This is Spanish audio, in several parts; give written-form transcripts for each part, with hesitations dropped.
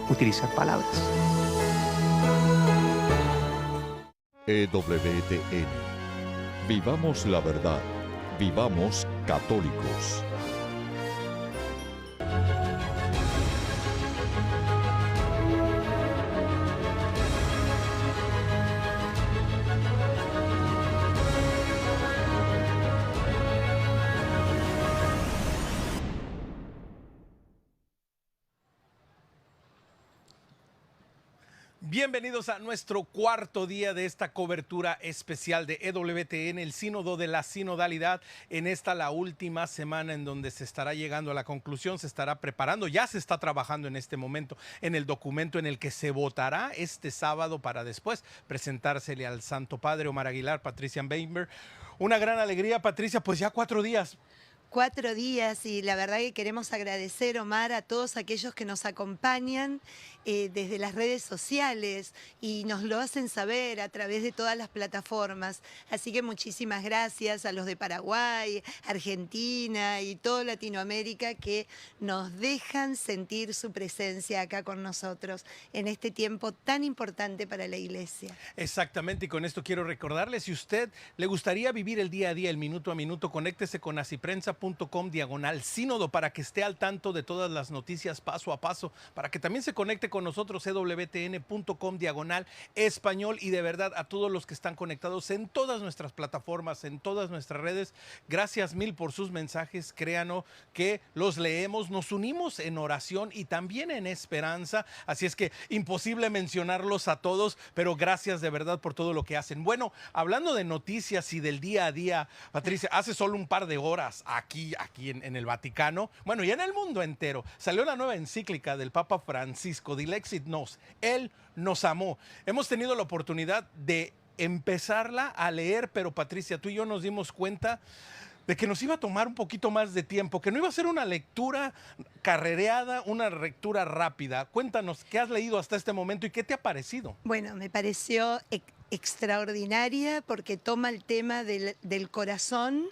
utilizar palabras. EWTN. Vivamos la verdad. Vivamos católicos. Bienvenidos a nuestro cuarto día de esta cobertura especial de EWTN, el Sínodo de la Sinodalidad. En esta, la última semana en donde se estará llegando a la conclusión, se estará preparando, ya se está trabajando en este momento en el documento en el que se votará este sábado para después presentársele al Santo Padre Omar Aguilar, Patricia Weinberg. Una gran alegría, Patricia, pues ya 4 días. 4 días y la verdad que queremos agradecer, Omar, a todos aquellos que nos acompañan desde las redes sociales y nos lo hacen saber a través de todas las plataformas. Así que muchísimas gracias a los de Paraguay, Argentina y toda Latinoamérica que nos dejan sentir su presencia acá con nosotros en este tiempo tan importante para la Iglesia. Exactamente, y con esto quiero recordarle, si usted le gustaría vivir el día a día, el minuto a minuto, conéctese con asiprensa.com/sínodo para que esté al tanto de todas las noticias paso a paso, para que también se conecte con nosotros, ewtn.com/español, y de verdad a todos los que están conectados en todas nuestras plataformas, en todas nuestras redes, gracias mil por sus mensajes, créanos que los leemos, nos unimos en oración y también en esperanza, así es que imposible mencionarlos a todos, pero gracias de verdad por todo lo que hacen. Bueno, hablando de noticias y del día a día, Patricia, hace solo un par de horas aquí en el Vaticano, bueno, y en el mundo entero, salió la nueva encíclica del Papa Francisco, Dilexit Nos, Él nos amó. Hemos tenido la oportunidad de empezarla a leer, pero Patricia, tú y yo nos dimos cuenta de que nos iba a tomar un poquito más de tiempo, que no iba a ser una lectura carrereada, una lectura rápida. Cuéntanos, ¿qué has leído hasta este momento y qué te ha parecido? Bueno, me pareció extraordinaria porque toma el tema del corazón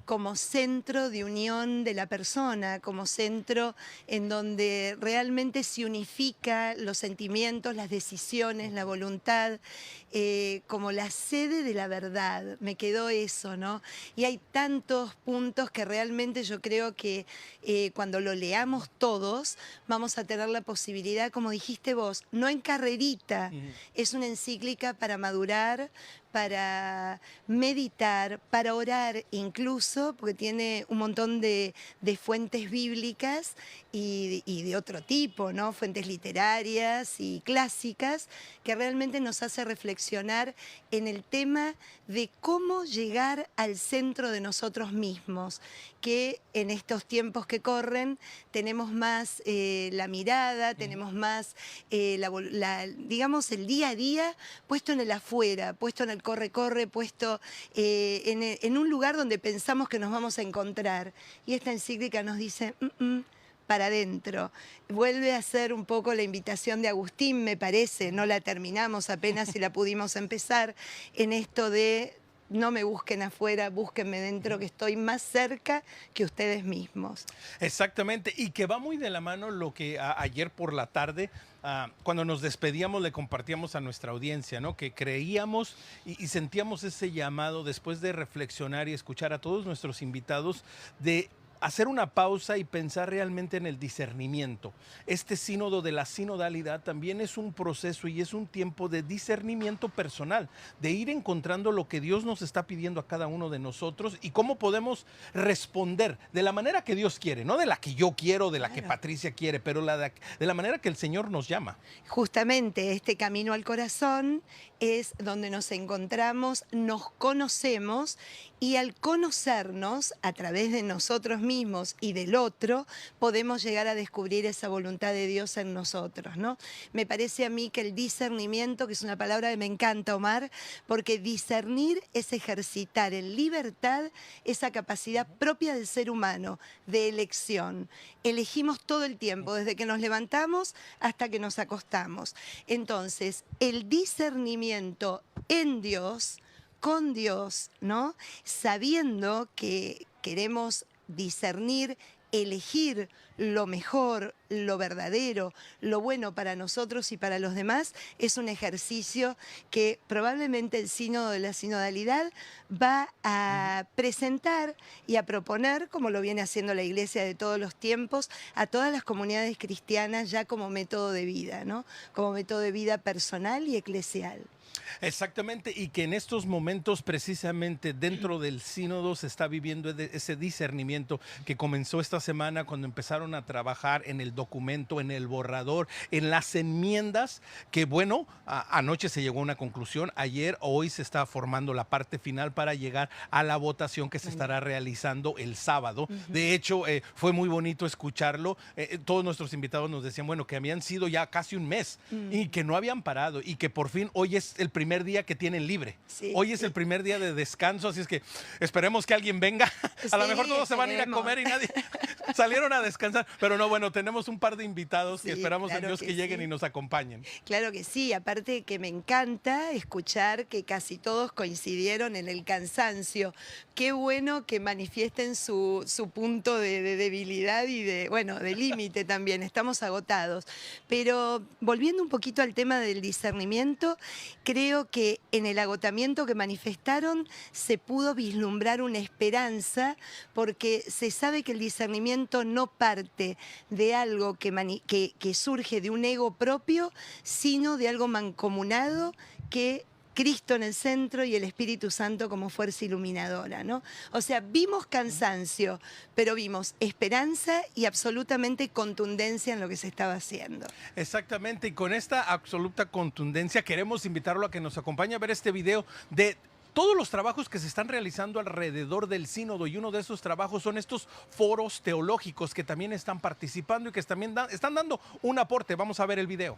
como centro de unión de la persona, como centro en donde realmente se unifica los sentimientos, las decisiones, la voluntad, como la sede de la verdad. Me quedó eso, ¿no? Y hay tantos puntos que realmente yo creo que cuando lo leamos todos vamos a tener la posibilidad, como dijiste vos, no en carrerita, es una encíclica para madurar, para meditar, para orar incluso, porque tiene un montón de fuentes bíblicas y de otro tipo, ¿no? Fuentes literarias y clásicas, que realmente nos hace reflexionar en el tema de cómo llegar al centro de nosotros mismos, que en estos tiempos que corren tenemos más la mirada, tenemos más, digamos, el día a día puesto en el afuera, puesto en el corre-corre, puesto en un lugar donde pensamos que nos vamos a encontrar. Y esta encíclica nos dice, para adentro. Vuelve a ser un poco la invitación de Agustín, me parece, no la terminamos apenas si la pudimos empezar, en esto de no me busquen afuera, búsquenme dentro, que estoy más cerca que ustedes mismos. Exactamente, y que va muy de la mano lo que ayer por la tarde, cuando nos despedíamos, le compartíamos a nuestra audiencia, ¿no? Que creíamos y sentíamos ese llamado después de reflexionar y escuchar a todos nuestros invitados de hacer una pausa y pensar realmente en el discernimiento. Este sínodo de la sinodalidad también es un proceso y es un tiempo de discernimiento personal, de ir encontrando lo que Dios nos está pidiendo a cada uno de nosotros y cómo podemos responder de la manera que Dios quiere, no de la que yo quiero, de la que Patricia quiere, pero de la manera que el Señor nos llama. Justamente este camino al corazón es donde nos encontramos, nos conocemos, y al conocernos a través de nosotros mismos y del otro, podemos llegar a descubrir esa voluntad de Dios en nosotros, ¿no? Me parece a mí que el discernimiento, que es una palabra que me encanta, Omar, porque discernir es ejercitar en libertad esa capacidad propia del ser humano, de elección. Elegimos todo el tiempo, desde que nos levantamos hasta que nos acostamos. Entonces, el discernimiento en Dios, con Dios, ¿no? Sabiendo que queremos discernir elegir lo mejor, lo verdadero, lo bueno para nosotros y para los demás, es un ejercicio que probablemente el Sínodo de la Sinodalidad va a presentar y a proponer, como lo viene haciendo la Iglesia de todos los tiempos, a todas las comunidades cristianas ya como método de vida, ¿no? Como método de vida personal y eclesial. Exactamente, y que en estos momentos precisamente dentro del sínodo se está viviendo ese discernimiento que comenzó esta semana cuando empezaron a trabajar en el documento, en el borrador, en las enmiendas, que bueno, anoche se llegó a una conclusión, ayer, hoy se está formando la parte final para llegar a la votación que se estará realizando el sábado. De hecho, fue muy bonito escucharlo, todos nuestros invitados nos decían, bueno, que habían sido ya casi un mes y que no habían parado y que por fin hoy es el primer día que tienen libre. Sí, hoy es el primer día de descanso, así es que esperemos que alguien venga. A lo mejor todos se van a ir a comer y nadie salieron a descansar. Pero no, bueno, tenemos un par de invitados y esperamos en Dios que lleguen y nos acompañen. Claro que sí, aparte que me encanta escuchar que casi todos coincidieron en el cansancio. Qué bueno que manifiesten su punto de debilidad y de límite también. Estamos agotados. Pero volviendo un poquito al tema del discernimiento, creo que en el agotamiento que manifestaron se pudo vislumbrar una esperanza, porque se sabe que el discernimiento no parte de algo que surge de un ego propio, sino de algo mancomunado que Cristo en el centro y el Espíritu Santo como fuerza iluminadora, ¿no? O sea, vimos cansancio, pero vimos esperanza y absolutamente contundencia en lo que se estaba haciendo. Exactamente, y con esta absoluta contundencia queremos invitarlo a que nos acompañe a ver este video de todos los trabajos que se están realizando alrededor del sínodo, y uno de esos trabajos son estos foros teológicos que también están participando y que también están dando un aporte. Vamos a ver el video.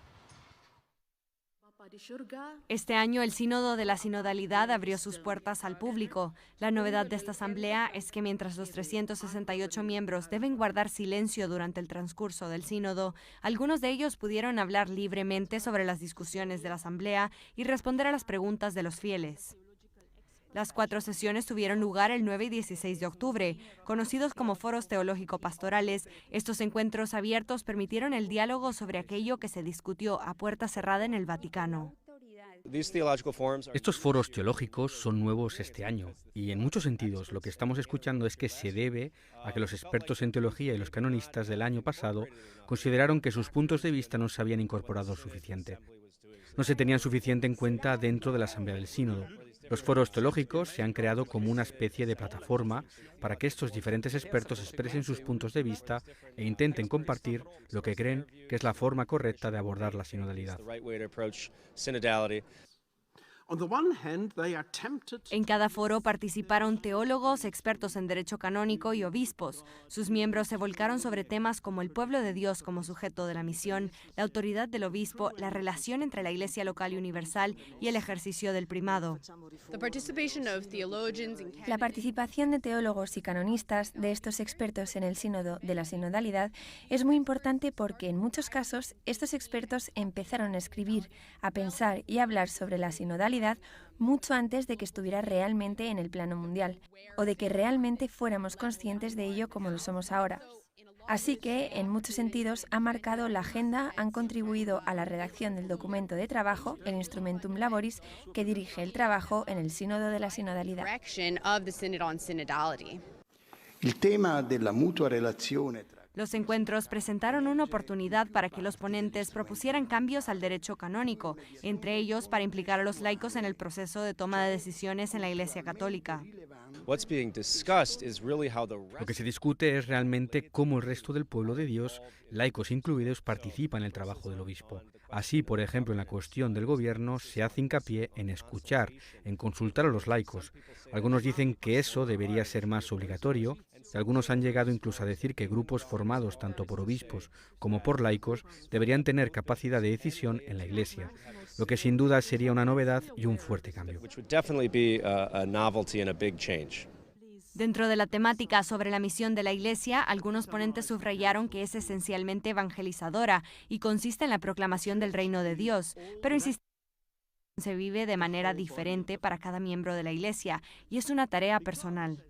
Este año el Sínodo de la Sinodalidad abrió sus puertas al público. La novedad de esta asamblea es que mientras los 368 miembros deben guardar silencio durante el transcurso del sínodo, algunos de ellos pudieron hablar libremente sobre las discusiones de la asamblea y responder a las preguntas de los fieles. Las 4 sesiones tuvieron lugar el 9 y 16 de octubre. Conocidos como foros teológico-pastorales, estos encuentros abiertos permitieron el diálogo sobre aquello que se discutió a puerta cerrada en el Vaticano. Estos foros teológicos son nuevos este año y en muchos sentidos lo que estamos escuchando es que se debe a que los expertos en teología y los canonistas del año pasado consideraron que sus puntos de vista no se habían incorporado suficiente. No se tenían suficiente en cuenta dentro de la Asamblea del Sínodo. Los foros teológicos se han creado como una especie de plataforma para que estos diferentes expertos expresen sus puntos de vista e intenten compartir lo que creen que es la forma correcta de abordar la sinodalidad. En cada foro participaron teólogos, expertos en derecho canónico y obispos. Sus miembros se volcaron sobre temas como el pueblo de Dios como sujeto de la misión, la autoridad del obispo, la relación entre la Iglesia local y universal y el ejercicio del primado. La participación de teólogos y canonistas de estos expertos en el sínodo de la sinodalidad es muy importante porque en muchos casos estos expertos empezaron a escribir, a pensar y a hablar sobre la sinodalidad mucho antes de que estuviera realmente en el plano mundial o de que realmente fuéramos conscientes de ello como lo somos ahora. Así que, en muchos sentidos, ha marcado la agenda, han contribuido a la redacción del documento de trabajo, el Instrumentum Laboris, que dirige el trabajo en el Sínodo de la Sinodalidad. El tema de la mutua relazione tra... Los encuentros presentaron una oportunidad para que los ponentes propusieran cambios al derecho canónico, entre ellos para implicar a los laicos en el proceso de toma de decisiones en la Iglesia Católica. Lo que se discute es realmente cómo el resto del pueblo de Dios, laicos incluidos, participa en el trabajo del obispo. Así, por ejemplo, en la cuestión del gobierno se hace hincapié en escuchar, en consultar a los laicos. Algunos dicen que eso debería ser más obligatorio. Algunos han llegado incluso a decir que grupos formados tanto por obispos como por laicos deberían tener capacidad de decisión en la Iglesia, lo que sin duda sería una novedad y un fuerte cambio. Dentro de la temática sobre la misión de la Iglesia, algunos ponentes subrayaron que es esencialmente evangelizadora y consiste en la proclamación del reino de Dios, pero insistieron que se vive de manera diferente para cada miembro de la Iglesia y es una tarea personal.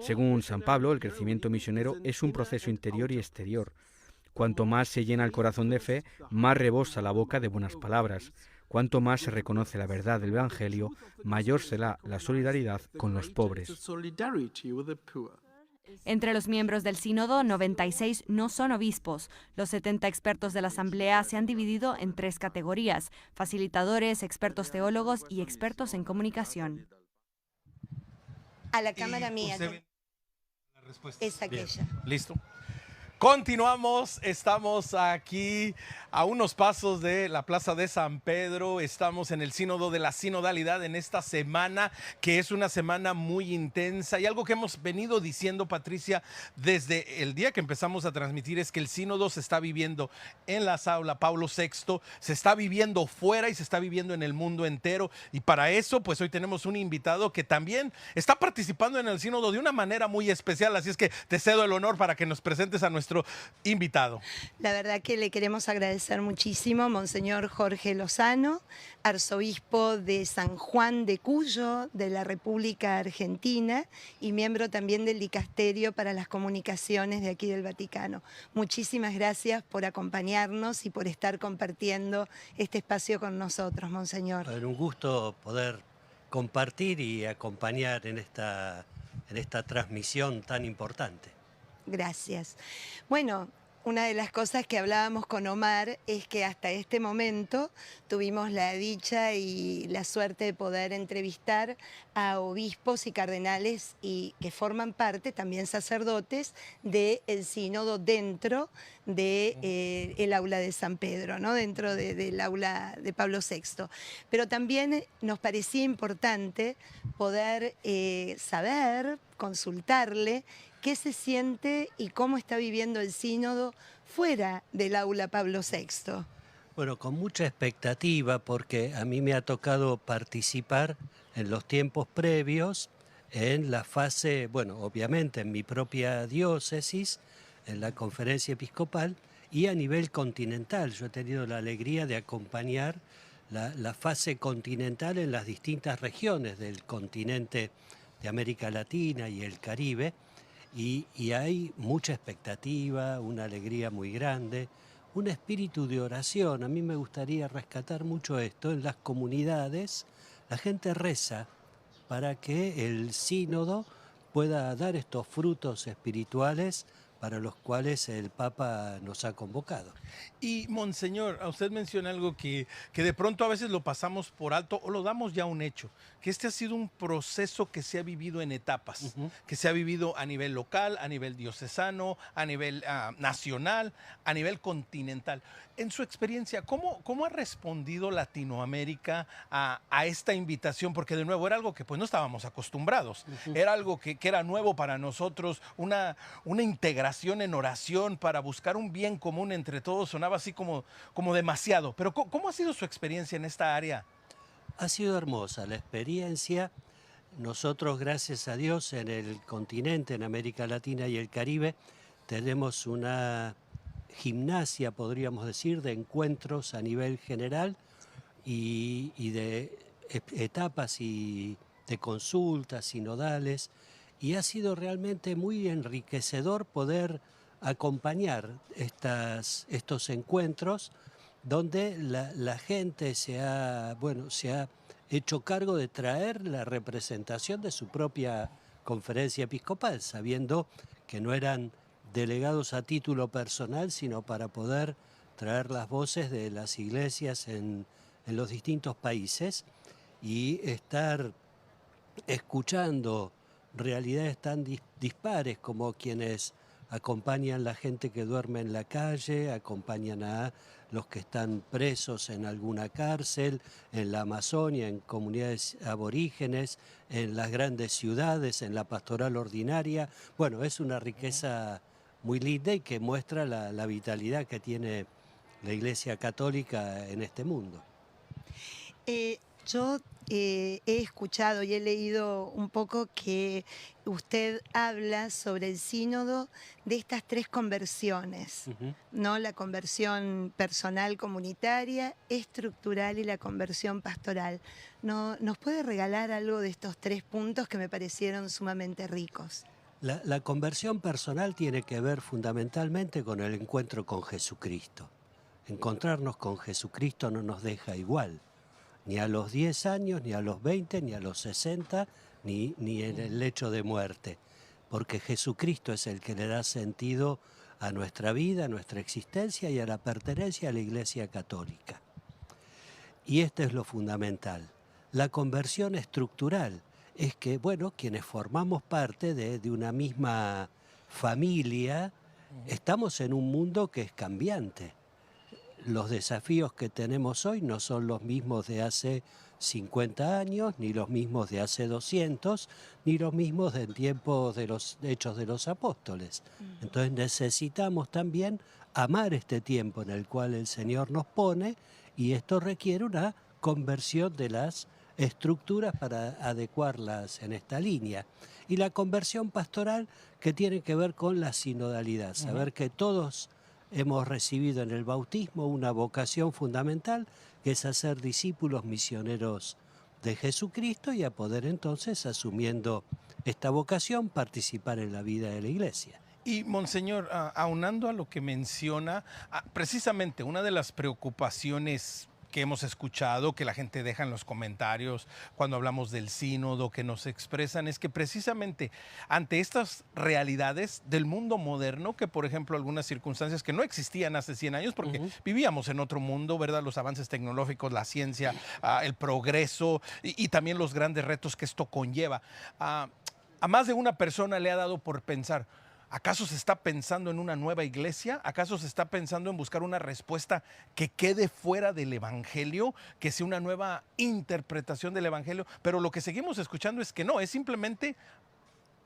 Según San Pablo, el crecimiento misionero es un proceso interior y exterior. Cuanto más se llena el corazón de fe, más rebosa la boca de buenas palabras. Cuanto más se reconoce la verdad del Evangelio, mayor será la solidaridad con los pobres. Entre los miembros del sínodo, 96 no son obispos. Los 70 expertos de la asamblea se han dividido en 3 categorías: facilitadores, expertos teólogos y expertos en comunicación. A la cámara mía. La respuesta. Es aquella. Bien. Listo. Continuamos, estamos aquí a unos pasos de la Plaza de San Pedro, estamos en el Sínodo de la Sinodalidad en esta semana, que es una semana muy intensa, y algo que hemos venido diciendo, Patricia, desde el día que empezamos a transmitir, es que el Sínodo se está viviendo en la Sala Pablo VI, se está viviendo fuera y se está viviendo en el mundo entero, y para eso, pues hoy tenemos un invitado que también está participando en el Sínodo de una manera muy especial, así es que te cedo el honor para que nos presentes a nuestro invitado. La verdad que le queremos agradecer muchísimo, Monseñor Jorge Lozano, arzobispo de San Juan de Cuyo, de la República Argentina, y miembro también del Dicasterio para las Comunicaciones de aquí del Vaticano. Muchísimas gracias por acompañarnos y por estar compartiendo este espacio con nosotros, Monseñor. Un gusto poder compartir y acompañar en esta transmisión tan importante. Gracias. Bueno, una de las cosas que hablábamos con Omar es que hasta este momento tuvimos la dicha y la suerte de poder entrevistar a obispos y cardenales y que forman parte, también sacerdotes, del sínodo dentro del aula de San Pedro, ¿no? Dentro del aula de Pablo VI. Pero también nos parecía importante poder saber, consultarle, qué se siente y cómo está viviendo el sínodo fuera del aula Pablo VI. Bueno, con mucha expectativa, porque a mí me ha tocado participar en los tiempos previos en la fase, bueno, obviamente en mi propia diócesis, en la conferencia episcopal y a nivel continental. Yo he tenido la alegría de acompañar la fase continental en las distintas regiones del continente de América Latina y el Caribe. Y hay mucha expectativa, una alegría muy grande, un espíritu de oración. A mí me gustaría rescatar mucho esto. En las comunidades la gente reza para que el sínodo pueda dar estos frutos espirituales para los cuales el Papa nos ha convocado. Y, Monseñor, a usted menciona algo que de pronto a veces lo pasamos por alto o lo damos ya un hecho, que este ha sido un proceso que se ha vivido en etapas, que se ha vivido a nivel local, a nivel diocesano, a nivel nacional, a nivel continental. En su experiencia, ¿cómo ha respondido Latinoamérica a esta invitación? Porque de nuevo era algo que pues no estábamos acostumbrados, era algo que era nuevo para nosotros, una integración en oración para buscar un bien común entre todos, sonaba así como demasiado. Pero ¿cómo ha sido su experiencia en esta área? Ha sido hermosa la experiencia. Nosotros, gracias a Dios, en el continente, en América Latina y el Caribe, tenemos una gimnasia, podríamos decir, de encuentros a nivel general y de etapas y de consultas sinodales, y ha sido realmente muy enriquecedor poder acompañar estos encuentros donde la gente se ha hecho cargo de traer la representación de su propia conferencia episcopal, sabiendo que no eran delegados a título personal, sino para poder traer las voces de las iglesias en los distintos países y estar escuchando realidades tan dispares como quienes acompañan a la gente que duerme en la calle, acompañan a los que están presos en alguna cárcel, en la Amazonia, en comunidades aborígenes, en las grandes ciudades, en la pastoral ordinaria. Bueno, es una riqueza muy linda y que muestra la vitalidad que tiene la Iglesia Católica en este mundo. Yo he escuchado y he leído un poco que usted habla sobre el sínodo de estas 3 conversiones, ¿no? La conversión personal comunitaria, estructural y la conversión pastoral. ¿No, nos puede regalar algo de estos 3 puntos que me parecieron sumamente ricos? La conversión personal tiene que ver fundamentalmente con el encuentro con Jesucristo. Encontrarnos con Jesucristo no nos deja igual, ni a los 10 años, ni a los 20, ni a los 60, ni en el lecho de muerte, porque Jesucristo es el que le da sentido a nuestra vida, a nuestra existencia y a la pertenencia a la Iglesia Católica. Y esto es lo fundamental. La conversión estructural es que, bueno, quienes formamos parte de una misma familia, estamos en un mundo que es cambiante. Los desafíos que tenemos hoy no son los mismos de hace 50 años, ni los mismos de hace 200, ni los mismos del tiempo de los Hechos de los Apóstoles. Entonces necesitamos también amar este tiempo en el cual el Señor nos pone, y esto requiere una conversión de las estructuras para adecuarlas en esta línea. Y la conversión pastoral, que tiene que ver con la sinodalidad, saber que todos hemos recibido en el bautismo una vocación fundamental, que es hacer discípulos misioneros de Jesucristo, y a poder entonces, asumiendo esta vocación, participar en la vida de la Iglesia. Y, Monseñor, aunando a lo que menciona, precisamente una de las preocupaciones que hemos escuchado, que la gente deja en los comentarios cuando hablamos del sínodo, que nos expresan, es que precisamente ante estas realidades del mundo moderno, que por ejemplo algunas circunstancias que no existían hace 100 años, porque vivíamos en otro mundo, ¿verdad? Los avances tecnológicos, la ciencia, el progreso y también los grandes retos que esto conlleva. A más de una persona le ha dado por pensar, ¿acaso se está pensando en una nueva iglesia? ¿Acaso se está pensando en buscar una respuesta que quede fuera del evangelio, que sea una nueva interpretación del evangelio? Pero lo que seguimos escuchando es que no, es simplemente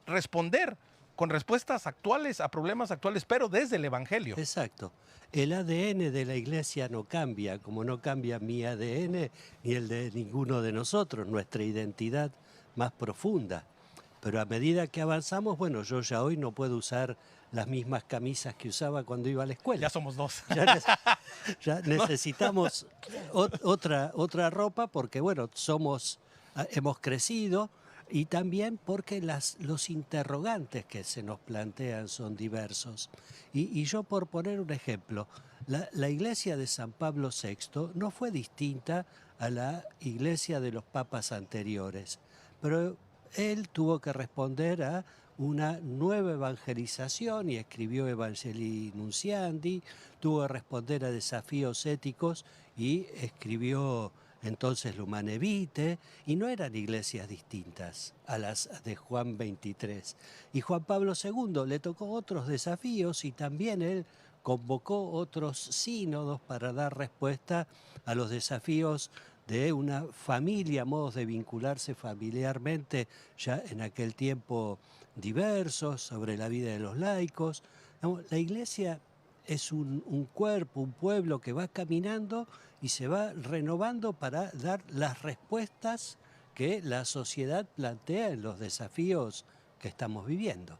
responder con respuestas actuales a problemas actuales, pero desde el evangelio. Exacto. El ADN de la iglesia no cambia, como no cambia mi ADN ni el de ninguno de nosotros, nuestra identidad más profunda. Pero a medida que avanzamos, bueno, yo ya hoy no puedo usar las mismas camisas que usaba cuando iba a la escuela. Ya somos 2. Ya necesitamos otra ropa, porque, bueno, hemos crecido, y también porque los interrogantes que se nos plantean son diversos. Y yo, por poner un ejemplo, la iglesia de San Pablo VI no fue distinta a la iglesia de los papas anteriores, pero él tuvo que responder a una nueva evangelización y escribió Evangelii Nunciandi, tuvo que responder a desafíos éticos y escribió entonces Humanae Vitae, y no eran iglesias distintas a las de Juan XXIII. Y Juan Pablo II le tocó otros desafíos, y también él convocó otros sínodos para dar respuesta a los desafíos de una familia, modos de vincularse familiarmente ya en aquel tiempo diversos, sobre la vida de los laicos. La iglesia es un cuerpo, un pueblo que va caminando y se va renovando para dar las respuestas que la sociedad plantea en los desafíos que estamos viviendo.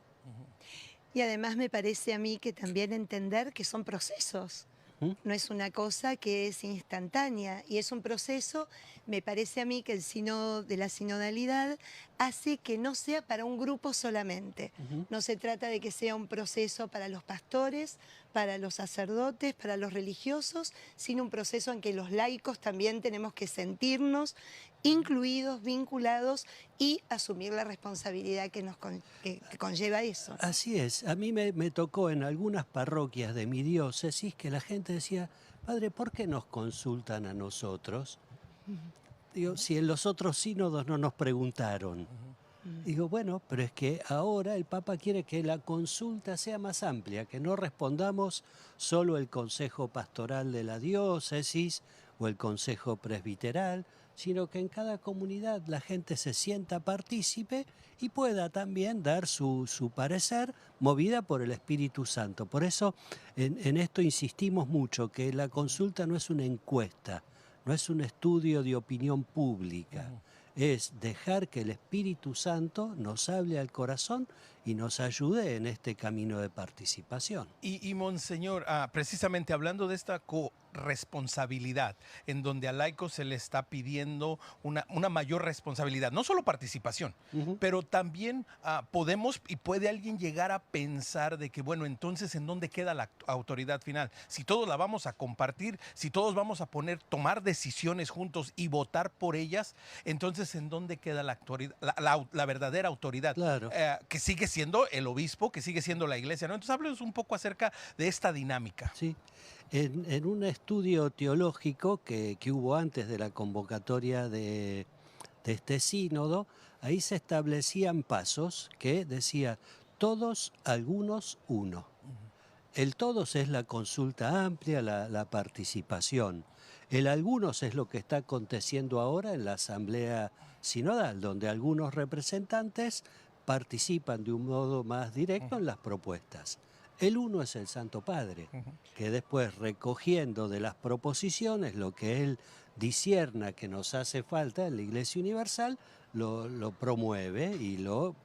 Y además me parece a mí que también entender que son procesos. No es una cosa que es instantánea, y es un proceso. Me parece a mí que el sínodo de la sinodalidad hace que no sea para un grupo solamente. No se trata de que sea un proceso para los pastores, para los sacerdotes, para los religiosos, sino un proceso en que los laicos también tenemos que sentirnos incluidos, vinculados, y asumir la responsabilidad que conlleva eso. Así es. A mí me tocó en algunas parroquias de mi diócesis que la gente decía, padre, ¿por qué nos consultan a nosotros? Digo, si en los otros sínodos no nos preguntaron. Digo, bueno, pero es que ahora el Papa quiere que la consulta sea más amplia, que no respondamos solo el Consejo Pastoral de la Diócesis o el Consejo Presbiteral, sino que en cada comunidad la gente se sienta partícipe y pueda también dar su parecer, movida por el Espíritu Santo. Por eso en esto insistimos mucho, que la consulta no es una encuesta, no es un estudio de opinión pública, es dejar que el Espíritu Santo nos hable al corazón y nos ayude en este camino de participación. Y Monseñor, precisamente hablando de esta corresponsabilidad, en donde al laico se le está pidiendo una mayor responsabilidad, no solo participación, pero también podemos y puede alguien llegar a pensar de que, bueno, entonces, ¿en dónde queda la autoridad final? Si todos la vamos a compartir, si todos vamos a tomar decisiones juntos y votar por ellas, entonces, ¿en dónde queda la autoridad, la verdadera autoridad? Claro. Que sigue siendo el obispo, que sigue siendo la iglesia, ¿no? Entonces, háblenos un poco acerca de esta dinámica. Sí. En un estudio teológico que hubo antes de la convocatoria de este sínodo, ahí se establecían pasos que decía todos, algunos, uno. El todos es la consulta amplia, la participación. El algunos es lo que está aconteciendo ahora en la asamblea sinodal, donde algunos representantes participan de un modo más directo en las propuestas. El uno es el Santo Padre, que después, recogiendo de las proposiciones lo que él discierna que nos hace falta en la Iglesia Universal, lo promueve y lo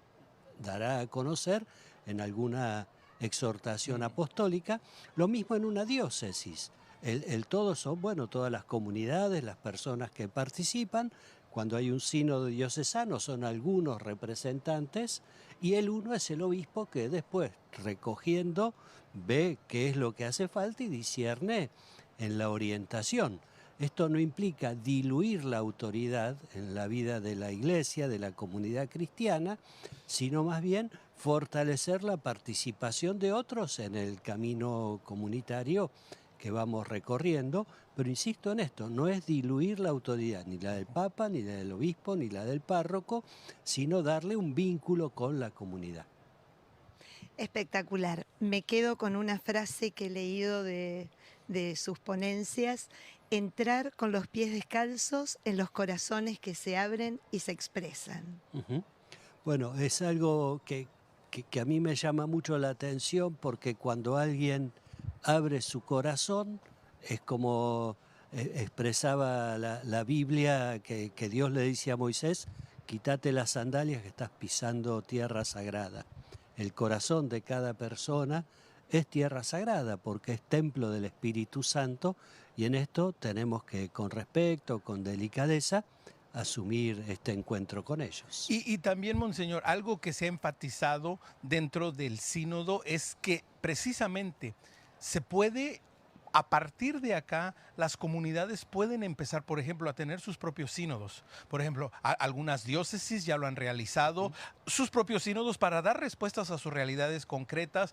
dará a conocer en alguna exhortación apostólica. Lo mismo en una diócesis. El todos son, bueno, todas las comunidades, las personas que participan. Cuando hay un sínodo diocesano son algunos representantes y el uno es el obispo que después, recogiendo, ve qué es lo que hace falta y discierne en la orientación. Esto no implica diluir la autoridad en la vida de la iglesia, de la comunidad cristiana, sino más bien fortalecer la participación de otros en el camino comunitario que vamos recorriendo, pero insisto en esto, no es diluir la autoridad, ni la del Papa, ni la del obispo, ni la del párroco, sino darle un vínculo con la comunidad. Espectacular. Me quedo con una frase que he leído de sus ponencias: entrar con los pies descalzos en los corazones que se abren y se expresan. Bueno, es algo que a mí me llama mucho la atención, porque cuando alguien abre su corazón, es como expresaba la Biblia, que Dios le dice a Moisés: quítate las sandalias que estás pisando tierra sagrada. El corazón de cada persona es tierra sagrada porque es templo del Espíritu Santo, y en esto tenemos que, con respeto, con delicadeza, asumir este encuentro con ellos. Y también, Monseñor, algo que se ha enfatizado dentro del sínodo es que precisamente se puede, a partir de acá, las comunidades pueden empezar, por ejemplo, a tener sus propios sínodos. Por ejemplo, algunas diócesis ya lo han realizado, sus propios sínodos para dar respuestas a sus realidades concretas.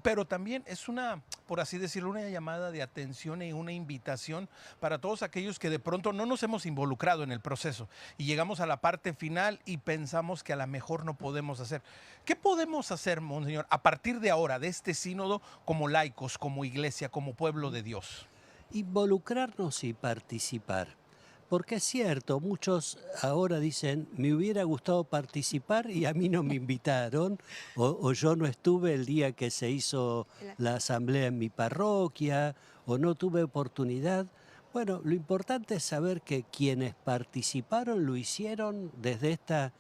Pero también es una, por así decirlo, una llamada de atención y una invitación para todos aquellos que de pronto no nos hemos involucrado en el proceso y llegamos a la parte final y pensamos que a lo mejor no podemos hacer. ¿Qué podemos hacer, Monseñor, a partir de ahora, de este sínodo, como laicos, como iglesia, como pueblo de Dios? Involucrarnos y participar. Porque es cierto, muchos ahora dicen, me hubiera gustado participar y a mí no me invitaron, o yo no estuve el día que se hizo la asamblea en mi parroquia, o no tuve oportunidad. Bueno, lo importante es saber que quienes participaron lo hicieron desde esta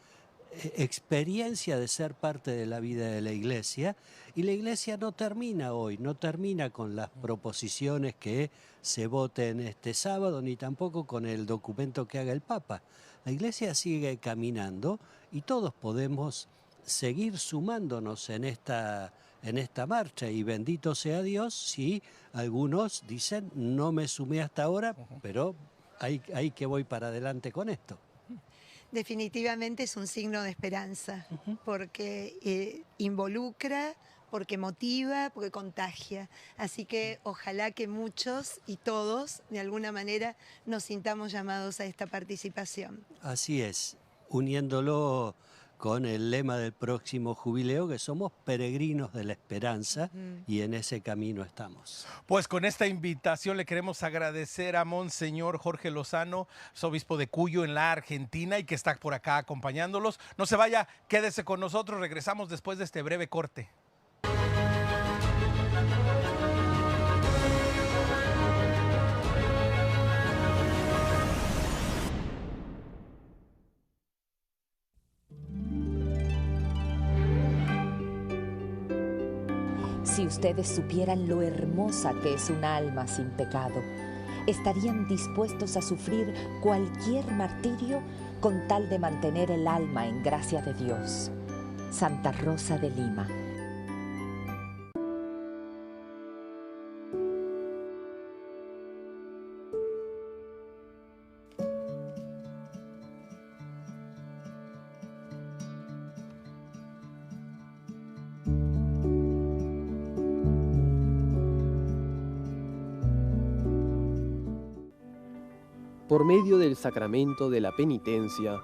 experiencia de ser parte de la vida de la iglesia, y la iglesia no termina hoy, no termina con las proposiciones que se voten este sábado, ni tampoco con el documento que haga el Papa. La iglesia sigue caminando y todos podemos seguir sumándonos en esta marcha, y bendito sea Dios si algunos dicen, no me sumé hasta ahora, pero hay que voy para adelante con esto. Definitivamente es un signo de esperanza, porque involucra, porque motiva, porque contagia. Así que ojalá que muchos y todos, de alguna manera, nos sintamos llamados a esta participación. Así es, uniéndolo con el lema del próximo jubileo, que somos peregrinos de la esperanza, y en ese camino estamos. Pues con esta invitación le queremos agradecer a Monseñor Jorge Lozano, obispo de Cuyo en la Argentina, y que está por acá acompañándolos. No se vaya, quédese con nosotros, regresamos después de este breve corte. Si ustedes supieran lo hermosa que es un alma sin pecado, estarían dispuestos a sufrir cualquier martirio con tal de mantener el alma en gracia de Dios. Santa Rosa de Lima. Por medio del sacramento de la penitencia,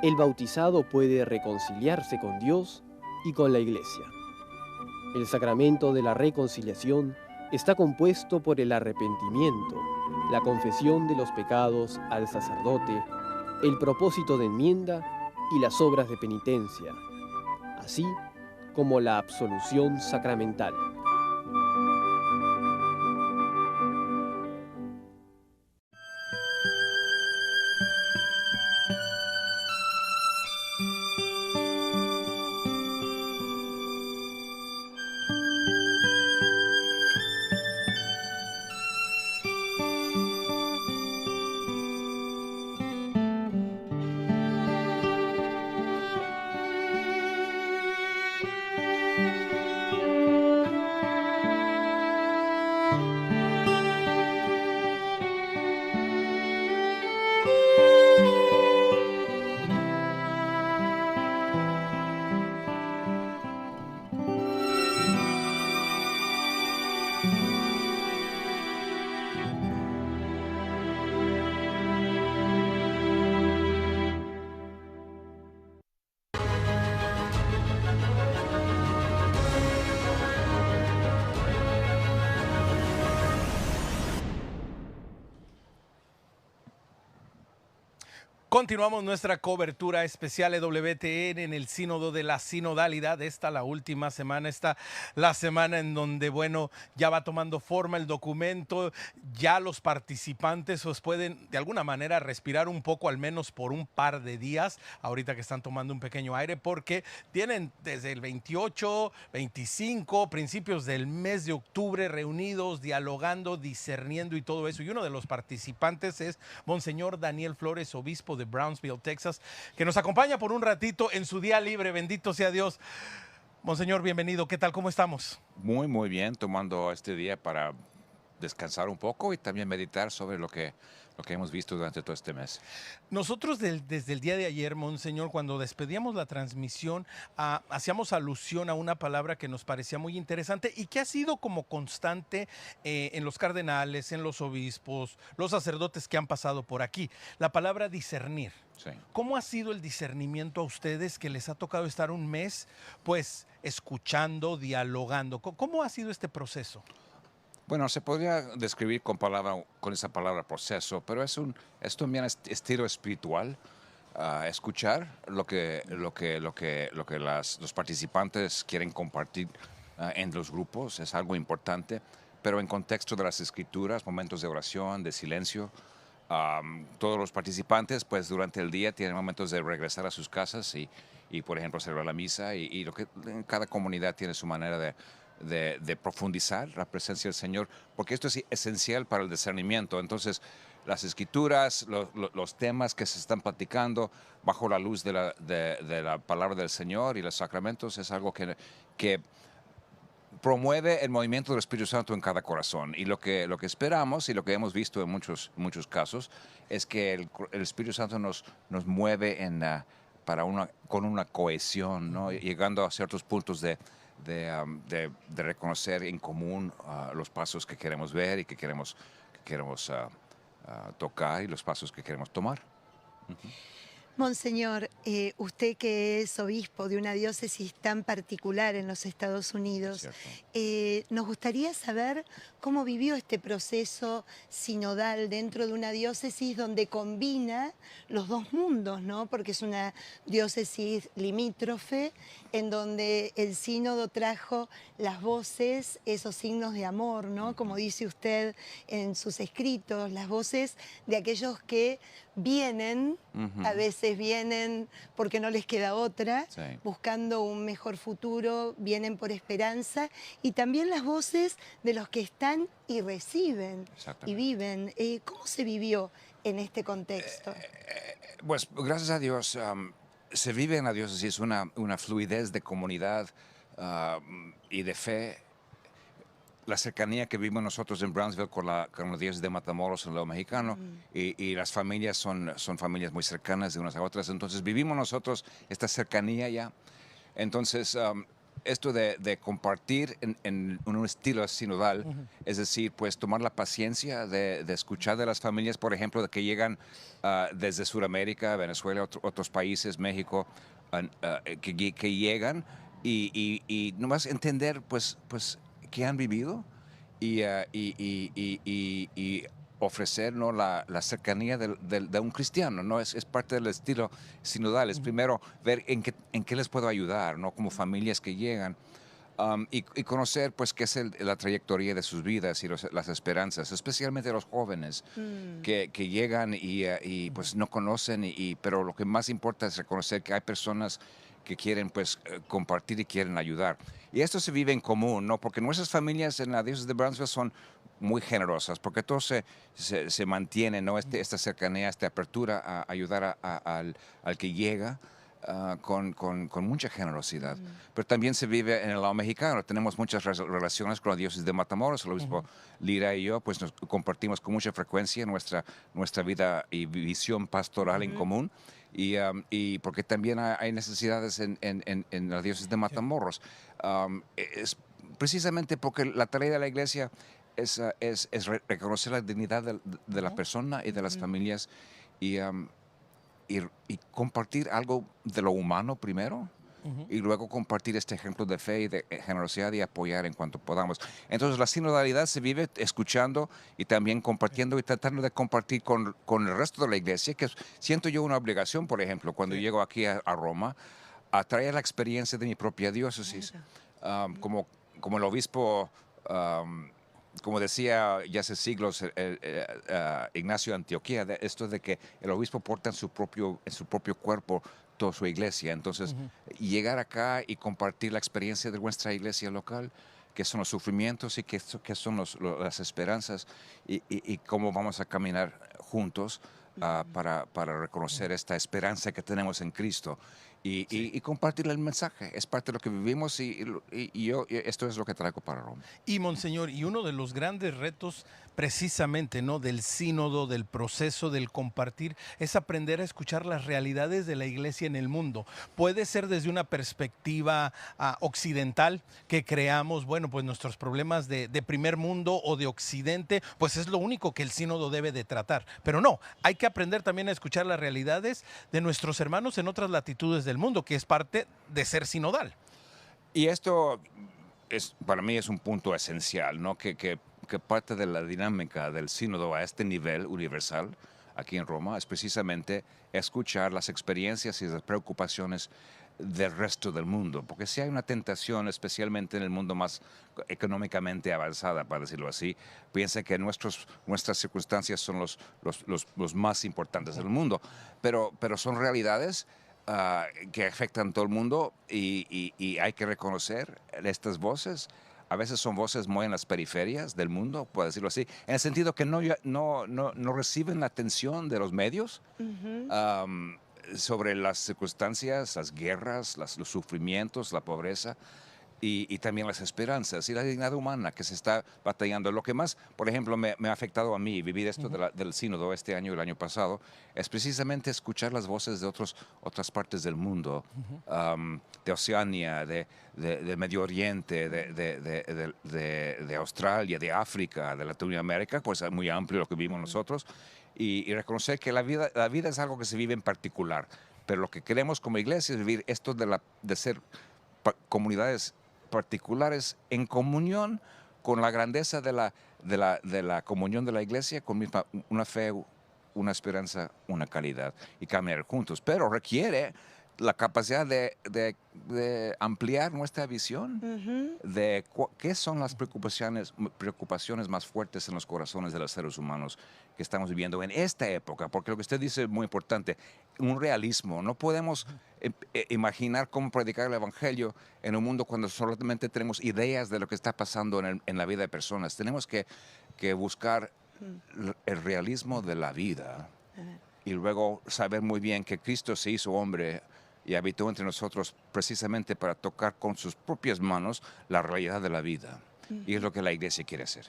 el bautizado puede reconciliarse con Dios y con la Iglesia. El sacramento de la reconciliación está compuesto por el arrepentimiento, la confesión de los pecados al sacerdote, el propósito de enmienda y las obras de penitencia, así como la absolución sacramental. Continuamos nuestra cobertura especial EWTN en el Sínodo de la Sinodalidad. Esta la última semana, esta la semana en donde, bueno, ya va tomando forma el documento, ya los participantes pues pueden de alguna manera respirar un poco, al menos por un par de días, ahorita que están tomando un pequeño aire, porque tienen desde el 28, 25, principios del mes de octubre reunidos, dialogando, discerniendo y todo eso. Y uno de los participantes es Monseñor Daniel Flores, obispo de Brownsville, Texas, que nos acompaña por un ratito en su día libre. Bendito sea Dios. Monseñor, bienvenido. ¿Qué tal? ¿Cómo estamos? Muy bien, tomando este día para descansar un poco y también meditar sobre lo que hemos visto durante todo este mes. Nosotros desde el día de ayer, Monseñor, cuando despedíamos la transmisión, hacíamos alusión a una palabra que nos parecía muy interesante y que ha sido como constante en los cardenales, en los obispos, los sacerdotes que han pasado por aquí. La palabra discernir. Sí. ¿Cómo ha sido el discernimiento a ustedes que les ha tocado estar un mes, pues, escuchando, dialogando? ¿Cómo ha sido este proceso? Bueno, se podría describir con esa palabra proceso, pero es también estilo espiritual, escuchar lo que los participantes quieren compartir en los grupos, es algo importante, pero en contexto de las escrituras, momentos de oración, de silencio. Todos los participantes, pues durante el día tienen momentos de regresar a sus casas y por ejemplo, celebrar la misa y cada comunidad tiene su manera de profundizar la presencia del Señor, porque esto es esencial para el discernimiento. Entonces, las escrituras, los temas que se están platicando bajo la luz de la palabra del Señor y los sacramentos es algo que promueve el movimiento del Espíritu Santo en cada corazón. Y lo que esperamos y lo que hemos visto en muchos casos es que el Espíritu Santo nos mueve con una cohesión, ¿no? Llegando a ciertos puntos de reconocer en común los pasos que queremos ver y que queremos tocar y los pasos que queremos tomar. Uh-huh. Monseñor, usted que es obispo de una diócesis tan particular en los Estados Unidos, nos gustaría saber cómo vivió este proceso sinodal dentro de una diócesis donde combina los dos mundos, ¿no? Porque es una diócesis limítrofe en donde el sínodo trajo las voces, esos signos de amor, ¿no? Como dice usted en sus escritos, las voces de aquellos que vienen a veces veces vienen porque no les queda otra, Sí. buscando un mejor futuro, vienen por esperanza, y también las voces de los que están y reciben y Exactamente. viven. ¿Cómo se vivió en este contexto? Pues gracias a Dios, se vive en la diócesis una fluidez de comunidad y de fe. La cercanía que vivimos nosotros en Brownsville con la diócesis de Matamoros, en lo mexicano, y las familias son familias muy cercanas de unas a otras. Entonces vivimos nosotros esta cercanía ya. Entonces, esto de compartir en un estilo sinodal, es decir, pues tomar la paciencia de escuchar de las familias, por ejemplo, de que llegan desde Sudamérica, Venezuela, otros países, México, que llegan y nomás entender pues qué han vivido y ofrecer, ¿no?, la cercanía de un cristiano, ¿no? Es parte del estilo sinodal. Es primero ver en qué les puedo ayudar, ¿no?, como familias que llegan, y conocer pues qué es la trayectoria de sus vidas y las esperanzas, especialmente los jóvenes que llegan y pues no conocen, pero lo que más importa es reconocer que hay personas que quieren pues compartir y quieren ayudar. Y esto se vive en común, ¿no? Porque nuestras familias en la diócesis de Brownsville son muy generosas, porque todo se mantiene, ¿no? Esta cercanía, esta apertura a ayudar al que llega con mucha generosidad. Pero también se vive en el lado mexicano. Tenemos muchas relaciones con la diócesis de Matamoros. El obispo Lira y yo pues nos compartimos con mucha frecuencia nuestra vida y visión pastoral en común. Y porque también hay necesidades en la diócesis de Matamoros. Es precisamente porque la tarea de la iglesia es reconocer la dignidad de la persona y de las familias y compartir algo de lo humano primero. Y luego compartir este ejemplo de fe y de generosidad y apoyar en cuanto podamos. Entonces la sinodalidad se vive escuchando y también compartiendo y tratando de compartir con el resto de la iglesia, que siento yo una obligación, por ejemplo, cuando llego aquí a Roma, a traer la experiencia de mi propia diócesis. Como el obispo, como decía ya hace siglos Ignacio de Antioquía, esto de que el obispo porta en su propio cuerpo toda su iglesia. Entonces, llegar acá y compartir la experiencia de nuestra iglesia local, qué son los sufrimientos y qué son las esperanzas y cómo vamos a caminar juntos para reconocer esta esperanza que tenemos en Cristo y compartir el mensaje. Es parte de lo que vivimos y esto es lo que traigo para Roma. Y Monseñor, y uno de los grandes retos precisamente, ¿no?, del sínodo, del proceso, del compartir, es aprender a escuchar las realidades de la iglesia en el mundo. Puede ser desde una perspectiva occidental, que creamos, bueno, pues nuestros problemas de primer mundo o de occidente, pues es lo único que el sínodo debe de tratar. Pero no, hay que aprender también a escuchar las realidades de nuestros hermanos en otras latitudes del mundo, que es parte de ser sinodal. Y esto para mí es un punto esencial, ¿no? Que parte de la dinámica del sínodo a este nivel universal aquí en Roma es precisamente escuchar las experiencias y las preocupaciones del resto del mundo, porque si hay una tentación, especialmente en el mundo más económicamente avanzada, para decirlo así, piensa que nuestras circunstancias son los más importantes del mundo, pero son realidades que afectan a todo el mundo y hay que reconocer estas voces. A veces son voces muy en las periferias del mundo, por decirlo así, en el sentido que no reciben la atención de los medios sobre las circunstancias, las guerras, los sufrimientos, la pobreza. Y también las esperanzas y la dignidad humana que se está batallando. Lo que más, por ejemplo, me ha afectado a mí vivir esto del sínodo este año y el año pasado, es precisamente escuchar las voces de otras partes del mundo, de Oceanía, del Medio Oriente, de Australia, de África, de Latinoamérica, pues es muy amplio lo que vivimos nosotros, y reconocer que la vida es algo que se vive en particular, pero lo que queremos como iglesia es vivir esto de ser comunidades particulares en comunión con la grandeza de la comunión de la iglesia, con una fe, una esperanza, una calidad y caminar juntos. Pero requiere la capacidad de ampliar nuestra visión de qué son las preocupaciones más fuertes en los corazones de los seres humanos que estamos viviendo en esta época, porque lo que usted dice es muy importante. un realismo. No podemos imaginar cómo predicar el Evangelio en un mundo cuando solamente tenemos ideas de lo que está pasando en la vida de personas. Tenemos que buscar el realismo de la vida y luego saber muy bien que Cristo se hizo hombre y habitó entre nosotros precisamente para tocar con sus propias manos la realidad de la vida. Y es lo que la iglesia quiere hacer.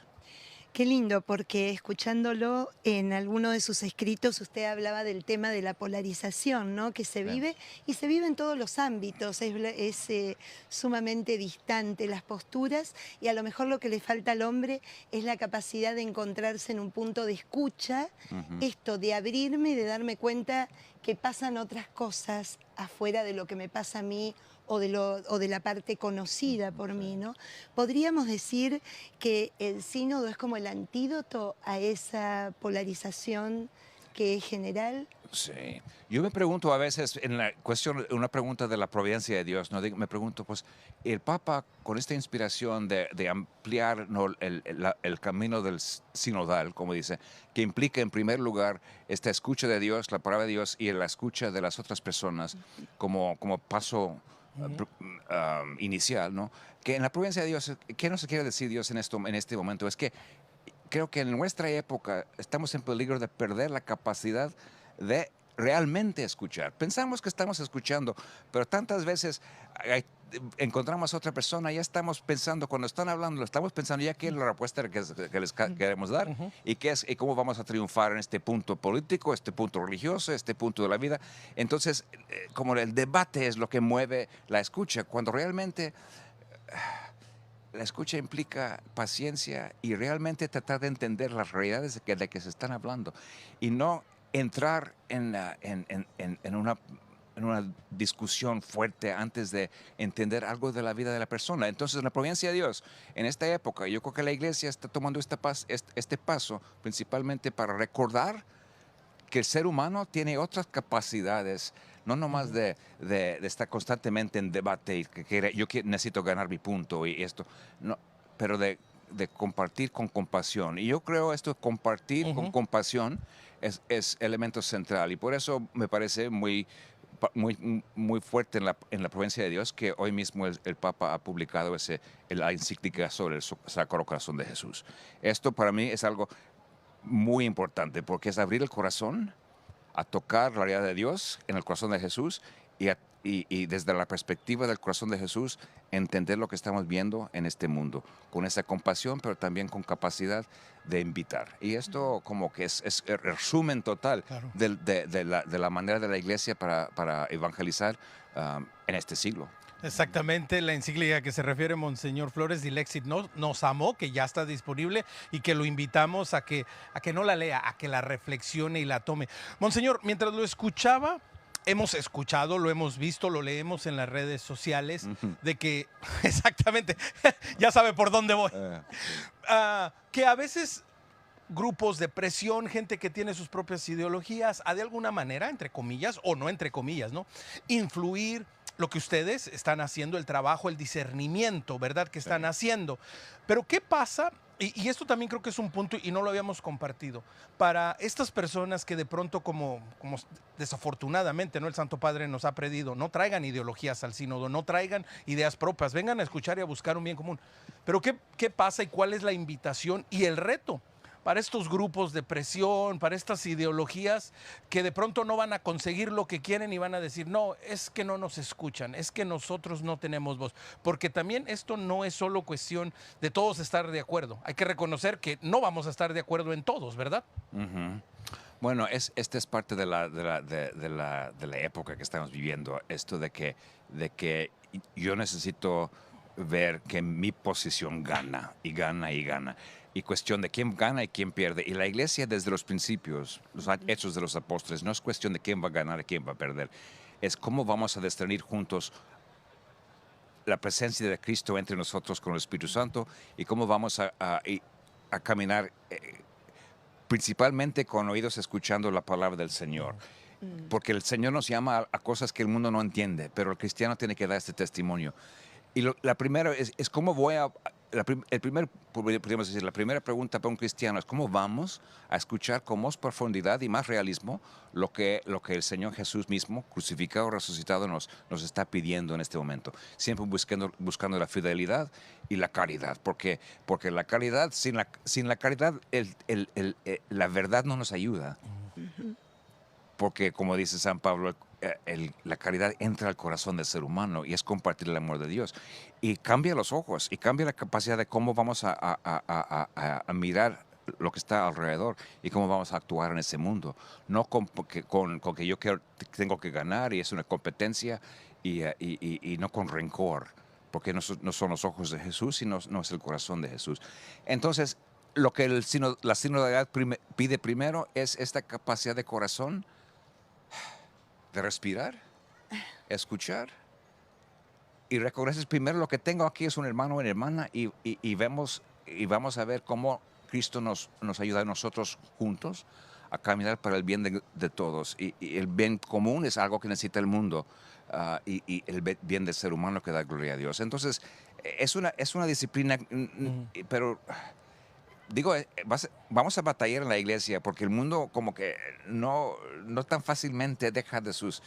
Qué lindo, porque escuchándolo en alguno de sus escritos, usted hablaba del tema de la polarización, ¿no? Que se vive y se vive en todos los ámbitos, es sumamente distante las posturas y a lo mejor lo que le falta al hombre es la capacidad de encontrarse en un punto de escucha, esto de abrirme y de darme cuenta que pasan otras cosas afuera de lo que me pasa a mí o de la parte conocida por mí, ¿no? ¿Podríamos decir que el sínodo es como el antídoto a esa polarización que es general? Sí. Yo me pregunto a veces, en la cuestión, una pregunta de la providencia de Dios, ¿no? Me pregunto, pues, el Papa, con esta inspiración de ampliar, ¿no?, el camino del sinodal, como dice, que implica en primer lugar esta escucha de Dios, la palabra de Dios, y la escucha de las otras personas como paso inicial, ¿no? Que en la providencia de Dios, ¿qué nos quiere decir Dios en este momento? Es que creo que en nuestra época estamos en peligro de perder la capacidad de realmente escuchar. Pensamos que estamos escuchando, pero tantas veces encontramos a otra persona, ya estamos pensando, cuando están hablando, estamos pensando ya qué es la respuesta que les queremos dar y cómo vamos a triunfar en este punto político, este punto religioso, este punto de la vida. Entonces, como el debate es lo que mueve la escucha, cuando realmente la escucha implica paciencia y realmente tratar de entender las realidades de que se están hablando y no entrar en una discusión fuerte antes de entender algo de la vida de la persona. Entonces, en la providencia de Dios, en esta época, yo creo que la iglesia está tomando este paso principalmente para recordar que el ser humano tiene otras capacidades, no nomás de estar constantemente en debate y que yo necesito ganar mi punto y esto, no, pero de compartir con compasión. Y yo creo esto de compartir con compasión es elemento central y por eso me parece muy fuerte en la providencia de Dios que hoy mismo el Papa ha publicado la encíclica sobre el Sacro Corazón de Jesús. Esto para mí es algo muy importante porque es abrir el corazón a tocar la realidad de Dios en el corazón de Jesús y desde la perspectiva del corazón de Jesús entender lo que estamos viendo en este mundo, con esa compasión, pero también con capacidad de invitar. Y esto como que es el resumen total de la manera de la iglesia para evangelizar en este siglo. Exactamente, la encíclica que se refiere Monseñor Flores, Dilexit nos amó, que ya está disponible y que lo invitamos a que no la lea, a que la reflexione y la tome. Monseñor, mientras lo escuchaba, hemos escuchado, lo hemos visto, lo leemos en las redes sociales, de que, exactamente, ya sabe por dónde voy, que a veces grupos de presión, gente que tiene sus propias ideologías, de alguna manera, entre comillas, o no entre comillas, ¿no?, influir lo que ustedes están haciendo, el trabajo, el discernimiento, ¿verdad?, que están haciendo. Pero ¿qué pasa? Y esto también creo que es un punto y no lo habíamos compartido. Para estas personas que de pronto, como desafortunadamente, ¿no?, el Santo Padre nos ha pedido, no traigan ideologías al sínodo, no traigan ideas propias, vengan a escuchar y a buscar un bien común. Pero ¿qué pasa y cuál es la invitación y el reto para estos grupos de presión, para estas ideologías que de pronto no van a conseguir lo que quieren y van a decir, no, es que no nos escuchan, es que nosotros no tenemos voz? Porque también esto no es solo cuestión de todos estar de acuerdo. Hay que reconocer que no vamos a estar de acuerdo en todos, ¿verdad? Bueno, esta es parte de la época que estamos viviendo, esto de que yo necesito ver que mi posición gana y gana y gana. Y cuestión de quién gana y quién pierde. Y la iglesia desde los principios, los hechos de los apóstoles, no es cuestión de quién va a ganar y quién va a perder. Es cómo vamos a discernir juntos la presencia de Cristo entre nosotros con el Espíritu Santo y cómo vamos a caminar principalmente con oídos escuchando la palabra del Señor. Porque el Señor nos llama a cosas que el mundo no entiende, pero el cristiano tiene que dar este testimonio. Y la primera es cómo voy a podríamos decir, la primera pregunta para un cristiano es cómo vamos a escuchar con más profundidad y más realismo lo que el Señor Jesús mismo, crucificado, resucitado, nos está pidiendo en este momento. Siempre buscando la fidelidad y la caridad, porque la caridad, sin la caridad, la verdad no nos ayuda. Porque, como dice San Pablo, la caridad entra al corazón del ser humano y es compartir el amor de Dios. Y cambia los ojos y cambia la capacidad de cómo vamos a mirar lo que está alrededor y cómo vamos a actuar en ese mundo. No con que yo tengo que ganar y es una competencia y no con rencor, porque no son los ojos de Jesús, sino no es el corazón de Jesús. Entonces, lo que la sinodalidad pide primero es esta capacidad de corazón de respirar, escuchar y reconoces primero lo que tengo aquí es un hermano o una hermana y vamos a ver cómo Cristo nos ayuda a nosotros juntos a caminar para el bien de todos y el bien común es algo que necesita el mundo y el bien del ser humano que da gloria a Dios. Entonces es una disciplina, pero digo, vamos a batallar en la iglesia porque el mundo como que no tan fácilmente deja de sus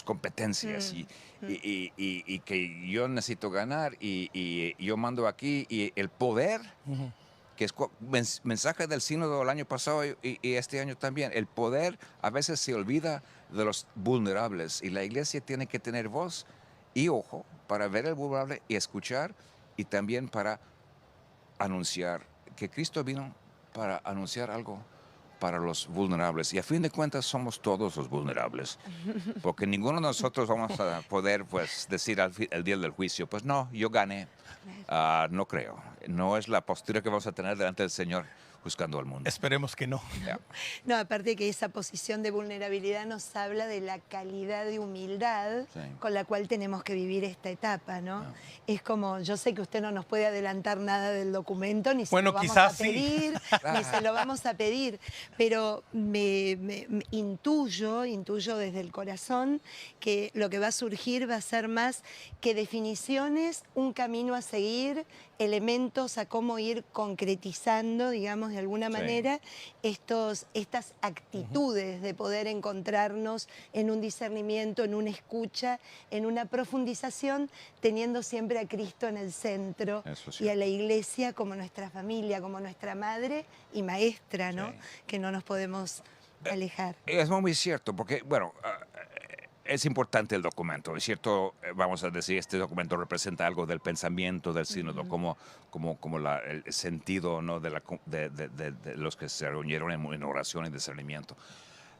competencias y que yo necesito ganar y yo mando aquí y el poder, que es mensaje del sínodo el año pasado y este año también, el poder a veces se olvida de los vulnerables y la iglesia tiene que tener voz y ojo para ver el vulnerable y escuchar y también para anunciar que Cristo vino para anunciar algo para los vulnerables. Y a fin de cuentas somos todos los vulnerables. Porque ninguno de nosotros vamos a poder decir el día del juicio, pues no, yo gané. No creo. No es la postura que vamos a tener delante del Señor juzgando al mundo. Esperemos que no. No, aparte que esa posición de vulnerabilidad nos habla de la calidad de humildad con la cual tenemos que vivir esta etapa, ¿no? Es como, yo sé que usted no nos puede adelantar nada del documento, ni se lo vamos a pedir, ni se lo vamos a pedir, pero me intuyo desde el corazón que lo que va a surgir va a ser más que definiciones, un camino a seguir, elementos a cómo ir concretizando, digamos, de alguna manera, estas actitudes de poder encontrarnos en un discernimiento, en una escucha, en una profundización, teniendo siempre a Cristo en el centro y a la Iglesia como nuestra familia, como nuestra madre y maestra, ¿no? Que no nos podemos alejar. Es muy cierto, porque, bueno, es importante el documento, es cierto, vamos a decir, este documento representa algo del pensamiento del sínodo, como el sentido, ¿no? de los que se reunieron en oración y discernimiento.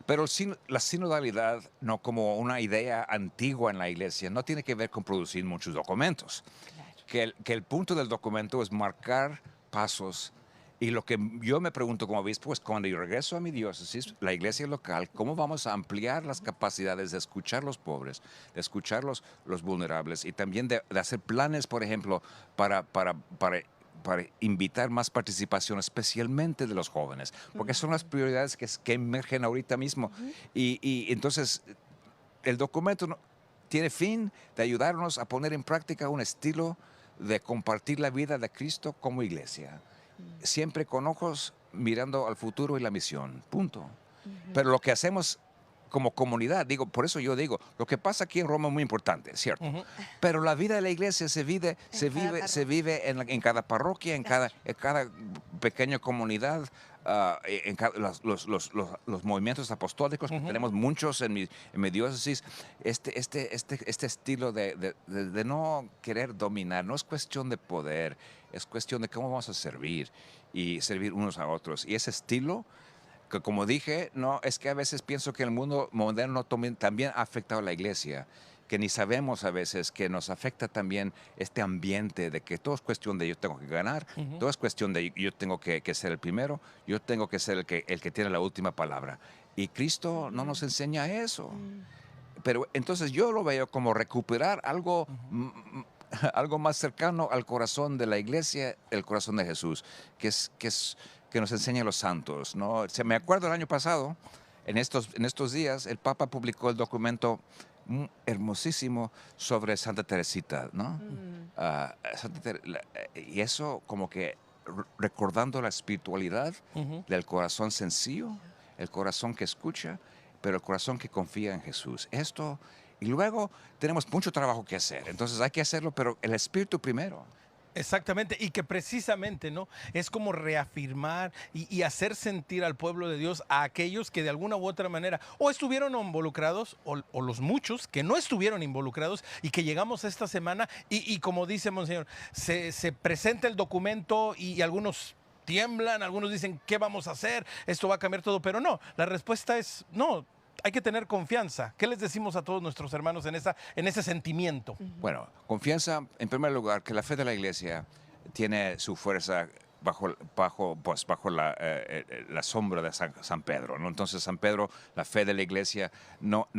Pero la sinodalidad, no como una idea antigua en la iglesia, no tiene que ver con producir muchos documentos. Claro. Que el punto del documento es marcar pasos. Y lo que yo me pregunto como obispo es cuando yo regreso a mi diócesis, la iglesia local, ¿cómo vamos a ampliar las capacidades de escuchar los pobres, de escuchar los vulnerables y también de hacer planes, por ejemplo, para invitar más participación, especialmente de los jóvenes? Porque son las prioridades que emergen ahorita mismo. Y entonces el documento tiene fin de ayudarnos a poner en práctica un estilo de compartir la vida de Cristo como iglesia. Siempre con ojos mirando al futuro y la misión, punto. Pero lo que hacemos como comunidad, por eso yo digo, lo que pasa aquí en Roma es muy importante, ¿cierto? Pero la vida de la iglesia se vive en cada parroquia, en cada pequeña comunidad, en los movimientos apostólicos, que tenemos muchos en mi diócesis. Este estilo de no querer dominar, no es cuestión de poder, es cuestión de cómo vamos a servir y servir unos a otros. Y ese estilo, que como dije, no es que a veces pienso que el mundo moderno también ha afectado a la iglesia, que ni sabemos a veces que nos afecta también este ambiente de que todo es cuestión de yo tengo que ganar, todo es cuestión de yo tengo que ser el primero, yo tengo que ser el que tiene la última palabra. Y Cristo no nos enseña eso. Pero entonces yo lo veo como recuperar algo más cercano al corazón de la iglesia, el corazón de Jesús, que nos enseña los santos, ¿no? Me acuerdo el año pasado, en estos días, el Papa publicó el documento hermosísimo sobre Santa Teresita, ¿no? Y eso como que recordando la espiritualidad del corazón sencillo, el corazón que escucha, pero el corazón que confía en Jesús. Esto, y luego tenemos mucho trabajo que hacer, entonces hay que hacerlo, pero el espíritu primero. Exactamente, y que precisamente, ¿no? Es como reafirmar y hacer sentir al pueblo de Dios, a aquellos que de alguna u otra manera o estuvieron involucrados o los muchos que no estuvieron involucrados y que llegamos esta semana y como dice Monseñor, se presenta el documento y algunos tiemblan, algunos dicen, ¿qué vamos a hacer? Esto va a cambiar todo, pero no, la respuesta es no. Hay que tener confianza. ¿Qué les decimos a todos nuestros hermanos en ese sentimiento? Bueno, confianza, en primer lugar, que la fe de la Iglesia tiene su fuerza bajo la sombra de San Pedro, ¿no? Entonces, San Pedro, la fe de la Iglesia no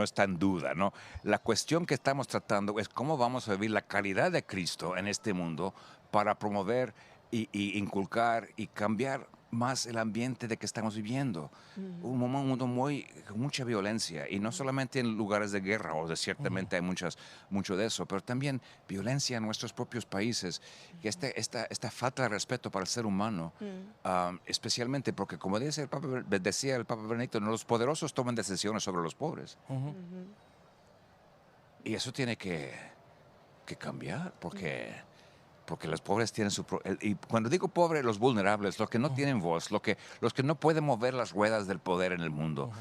está en duda, ¿no? La cuestión que estamos tratando es cómo vamos a vivir la caridad de Cristo en este mundo para promover y inculcar y cambiar más el ambiente de que estamos viviendo. Un mundo con mucha violencia, y no solamente en lugares de guerra, o ciertamente hay mucho de eso, pero también violencia en nuestros propios países, que esta falta de respeto para el ser humano, especialmente porque, como decía el Papa Benedicto, los poderosos toman decisiones sobre los pobres. Y eso tiene que cambiar, porque los pobres tienen y cuando digo pobre, los vulnerables, los que no tienen voz, los que no pueden mover las ruedas del poder en el mundo,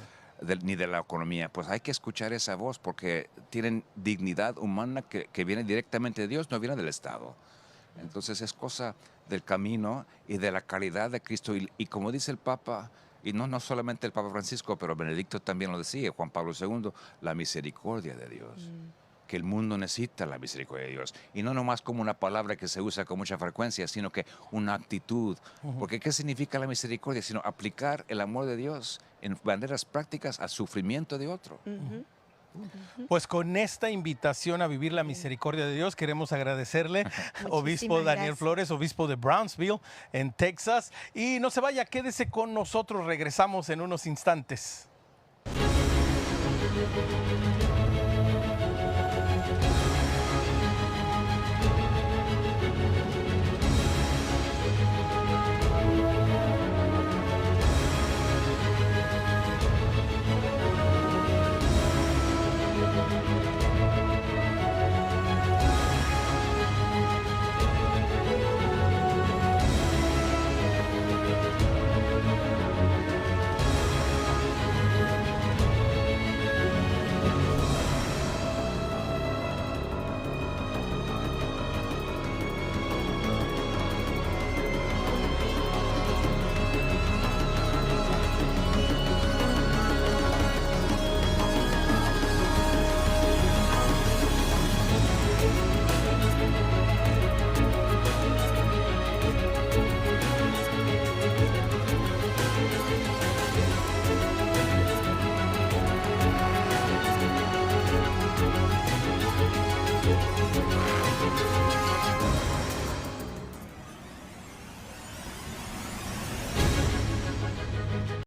ni de la economía, pues hay que escuchar esa voz, porque tienen dignidad humana que viene directamente de Dios, no viene del Estado. Entonces es cosa del camino y de la caridad de Cristo, y como dice el Papa, y no solamente el Papa Francisco, pero Benedicto también lo decía, Juan Pablo II, la misericordia de Dios. Que el mundo necesita la misericordia de Dios. Y no nomás como una palabra que se usa con mucha frecuencia, sino que una actitud. Porque ¿qué significa la misericordia? Sino aplicar el amor de Dios en maneras prácticas al sufrimiento de otro. Pues con esta invitación a vivir la misericordia de Dios, queremos agradecerle, obispo Daniel Flores, obispo de Brownsville, en Texas. Y no se vaya, quédese con nosotros, regresamos en unos instantes.